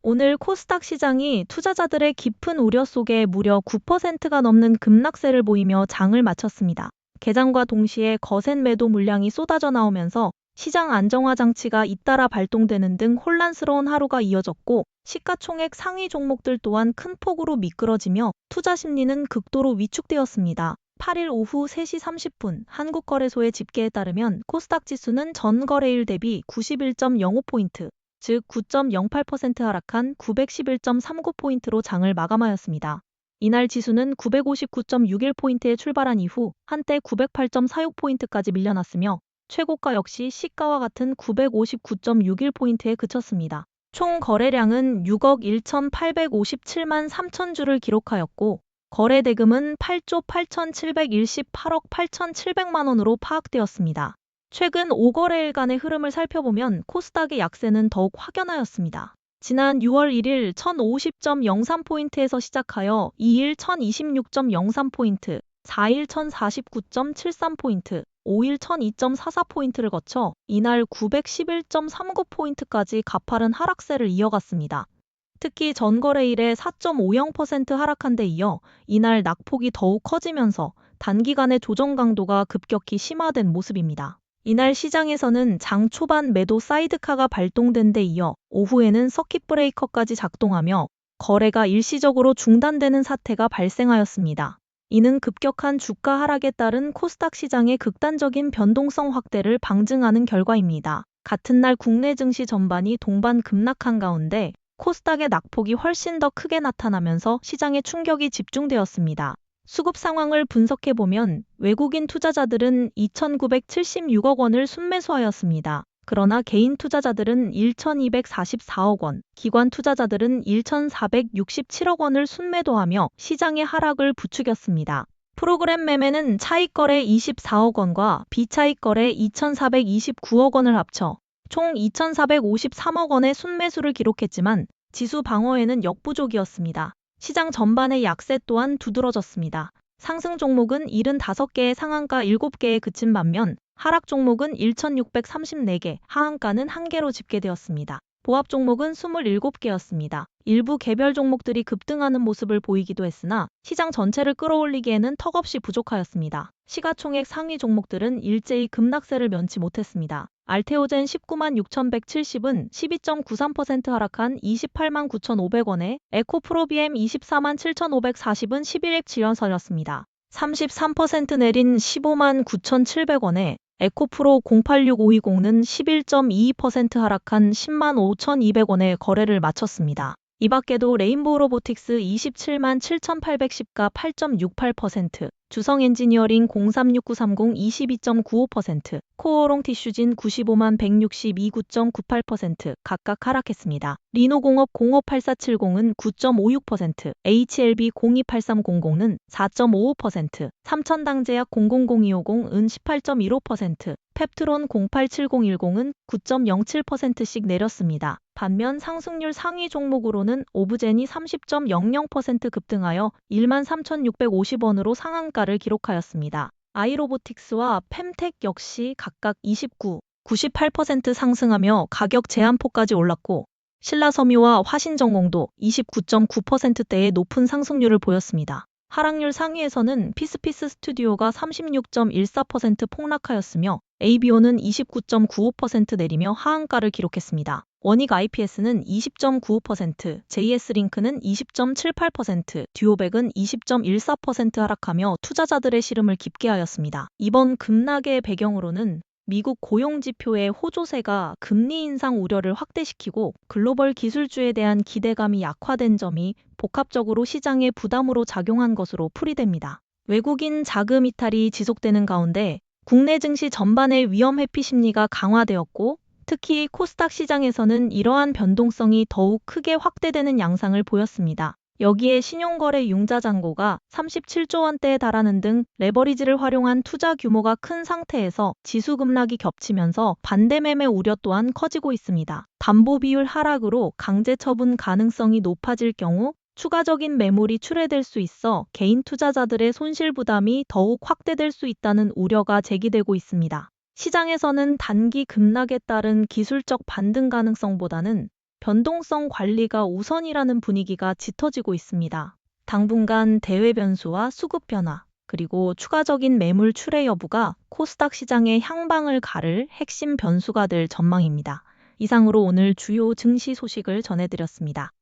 오늘 코스닥 시장이 투자자들의 깊은 우려 속에 무려 9%가 넘는 급락세를 보이며 장을 마쳤습니다. 개장과 동시에 거센 매도 물량이 쏟아져 나오면서 시장 안정화 장치가 잇따라 발동되는 등 혼란스러운 하루가 이어졌고, 시가총액 상위 종목들 또한 큰 폭으로 미끄러지며 투자 심리는 극도로 위축되었습니다. 8일 오후 3시 30분 한국거래소의 집계에 따르면 코스닥 지수는 전 거래일 대비 91.05포인트, 즉 9.08% 하락한 911.39포인트로 장을 마감하였습니다. 이날 지수는 959.61포인트에 출발한 이후 한때 908.46포인트까지 밀려났으며 최고가 역시 시가와 같은 959.61포인트에 그쳤습니다. 총 거래량은 6억 1,857만 3천 주를 기록하였고, 거래 대금은 8조 8,718억 8,700만 원으로 파악되었습니다. 최근 5거래일간의 흐름을 살펴보면 코스닥의 약세는 더욱 확연하였습니다. 지난 6월 1일 1,050.03포인트에서 시작하여 2일 1,026.03포인트, 4일 1,049.73포인트, 5일 1,002.44포인트를 거쳐 이날 911.39포인트까지 가파른 하락세를 이어갔습니다. 특히 전거래일에 4.50% 하락한 데 이어 이날 낙폭이 더욱 커지면서 단기간의 조정 강도가 급격히 심화된 모습입니다. 이날 시장에서는 장 초반 매도 사이드카가 발동된 데 이어 오후에는 서킷 브레이커까지 작동하며 거래가 일시적으로 중단되는 사태가 발생하였습니다. 이는 급격한 주가 하락에 따른 코스닥 시장의 극단적인 변동성 확대를 방증하는 결과입니다. 같은 날 국내 증시 전반이 동반 급락한 가운데 코스닥의 낙폭이 훨씬 더 크게 나타나면서 시장에 충격이 집중되었습니다. 수급 상황을 분석해보면 외국인 투자자들은 2,976억 원을 순매수하였습니다. 그러나 개인 투자자들은 1,244억 원, 기관 투자자들은 1,467억 원을 순매도하며 시장의 하락을 부추겼습니다. 프로그램 매매는 차익거래 24억 원과 비차익거래 2,429억 원을 합쳐 총 2,453억 원의 순매수를 기록했지만 지수 방어에는 역부족이었습니다. 시장 전반의 약세 또한 두드러졌습니다. 상승 종목은 75개의 상한가 7개에 그친 반면 하락 종목은 1,634개, 하한가는 1개로 집계되었습니다. 보합 종목은 27개였습니다. 일부 개별 종목들이 급등하는 모습을 보이기도 했으나 시장 전체를 끌어올리기에는 턱없이 부족하였습니다. 시가총액 상위 종목들은 일제히 급락세를 면치 못했습니다. 알테오젠 196,170은 12.93% 하락한 289만 9,500원에 에코프로비엠 247,540은 11일 지연설렸습니다. 33% 내린 159만 9,700원에 에코프로 086520는 11.22% 하락한 100만 5,200원에 거래를 마쳤습니다. 이 밖에도 레인보우 로보틱스 277만 7,810가 8.68%, 주성 엔지니어링 036930 22.95%, 코어롱 티슈진 95만 162 9.98% 각각 하락했습니다. 리노공업 058470은 9.56%, HLB 028300는 4.55%, 삼천당제약 000250은 18.15%, 펩트론 087010은 9.07%씩 내렸습니다. 반면 상승률 상위 종목으로는 오브젠이 30.00% 급등하여 13,650원으로 상한가를 기록하였습니다. 아이로보틱스와 펨텍 역시 각각 29, 98% 상승하며 가격 제한폭까지 올랐고, 신라섬유와 화신전공도 29.9%대의 높은 상승률을 보였습니다. 하락률 상위에서는 피스피스 스튜디오가 36.14% 폭락하였으며 ABO는 29.95% 내리며 하한가를 기록했습니다. 원익 IPS는 20.95%, JS링크는 20.78%, 듀오백은 20.14% 하락하며 투자자들의 시름을 깊게 하였습니다. 이번 급락의 배경으로는 미국 고용지표의 호조세가 금리 인상 우려를 확대시키고 글로벌 기술주에 대한 기대감이 약화된 점이 복합적으로 시장의 부담으로 작용한 것으로 풀이됩니다. 외국인 자금 이탈이 지속되는 가운데 국내 증시 전반의 위험 회피 심리가 강화되었고, 특히 코스닥 시장에서는 이러한 변동성이 더욱 크게 확대되는 양상을 보였습니다. 여기에 신용거래 융자 잔고가 37조 원대에 달하는 등 레버리지를 활용한 투자 규모가 큰 상태에서 지수 급락이 겹치면서 반대 매매 우려 또한 커지고 있습니다. 담보 비율 하락으로 강제 처분 가능성이 높아질 경우 추가적인 매물이 출회될 수 있어 개인 투자자들의 손실 부담이 더욱 확대될 수 있다는 우려가 제기되고 있습니다. 시장에서는 단기 급락에 따른 기술적 반등 가능성보다는 변동성 관리가 우선이라는 분위기가 짙어지고 있습니다. 당분간 대외 변수와 수급 변화, 그리고 추가적인 매물 출회 여부가 코스닥 시장의 향방을 가를 핵심 변수가 될 전망입니다. 이상으로 오늘 주요 증시 소식을 전해드렸습니다.